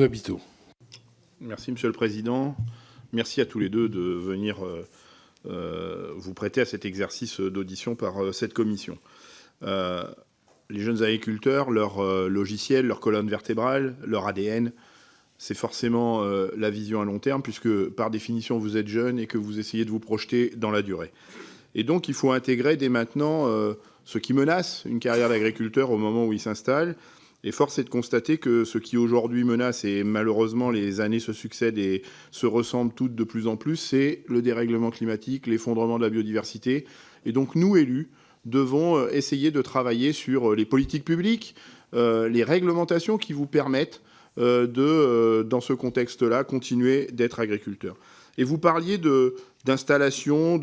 Habitaux. Merci Monsieur le Président. Merci à tous les deux de venir vous prêter à cet exercice d'audition par cette commission. Les jeunes agriculteurs, leur logiciel, leur colonne vertébrale, leur ADN, c'est forcément la vision à long terme, puisque par définition vous êtes jeune et que vous essayez de vous projeter dans la durée. Et donc il faut intégrer dès maintenant ce qui menace une carrière d'agriculteur au moment où il s'installe. Et force est de constater que ce qui aujourd'hui menace, et malheureusement les années se succèdent et se ressemblent toutes de plus en plus, c'est le dérèglement climatique, l'effondrement de la biodiversité. Et donc nous, élus, devons essayer de travailler sur les politiques publiques, les réglementations qui vous permettent dans ce contexte-là, continuer d'être agriculteur. Et vous parliez d'installation,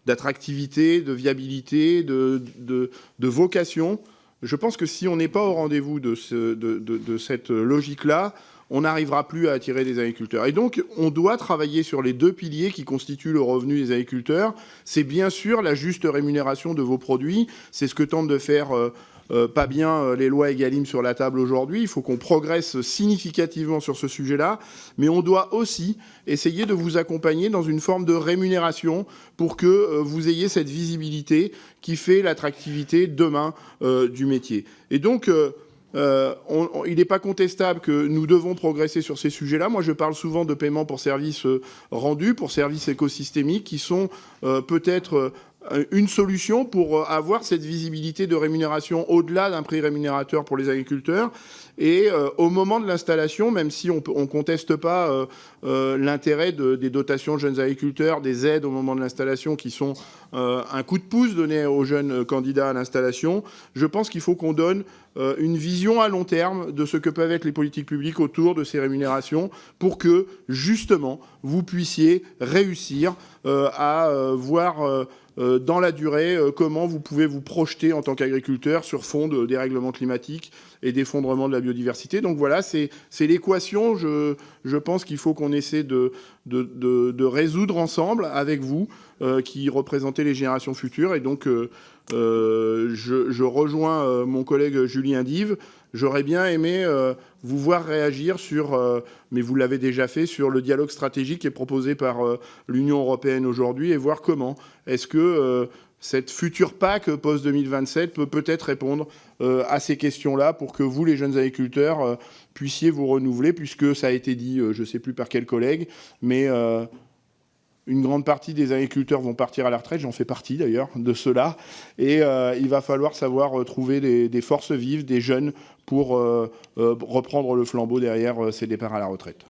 d'attractivité, de viabilité, de vocation. Je pense que si on n'est pas au rendez-vous de cette logique-là, on n'arrivera plus à attirer des agriculteurs. Et donc, on doit travailler sur les deux piliers qui constituent le revenu des agriculteurs. C'est bien sûr la juste rémunération de vos produits. C'est ce que tentent de faire pas bien les lois Egalim sur la table aujourd'hui. Il faut qu'on progresse significativement sur ce sujet-là. Mais on doit aussi essayer de vous accompagner dans une forme de rémunération pour que vous ayez cette visibilité qui fait l'attractivité demain du métier. Et donc, il n'est pas contestable que nous devons progresser sur ces sujets-là. Moi, je parle souvent de paiement pour services rendus, pour services écosystémiques, qui sont peut-être une solution pour avoir cette visibilité de rémunération au-delà d'un prix rémunérateur pour les agriculteurs. Et au moment de l'installation, même si on ne conteste pas l'intérêt des dotations de jeunes agriculteurs, des aides au moment de l'installation qui sont un coup de pouce donné aux jeunes candidats à l'installation, je pense qu'il faut qu'on donne une vision à long terme de ce que peuvent être les politiques publiques autour de ces rémunérations pour que, justement, vous puissiez réussir à voir dans la durée comment vous pouvez vous projeter en tant qu'agriculteur sur fond de dérèglement climatique et d'effondrement de la biodiversité. Donc voilà, c'est l'équation, je pense qu'il faut qu'on essaie de résoudre ensemble avec vous, qui représentez les générations futures. Et donc, je rejoins mon collègue Julien Dive. J'aurais bien aimé vous voir réagir sur, mais vous l'avez déjà fait, sur le dialogue stratégique qui est proposé par l'Union européenne aujourd'hui et voir comment est-ce que cette future PAC post-2027 peut peut-être répondre à ces questions-là pour que vous, les jeunes agriculteurs, puissiez vous renouveler, puisque ça a été dit, je ne sais plus par quel collègue, mais une grande partie des agriculteurs vont partir à la retraite, j'en fais partie d'ailleurs de ceux-là, et il va falloir savoir trouver des forces vives, des jeunes, pour reprendre le flambeau derrière ces départs à la retraite.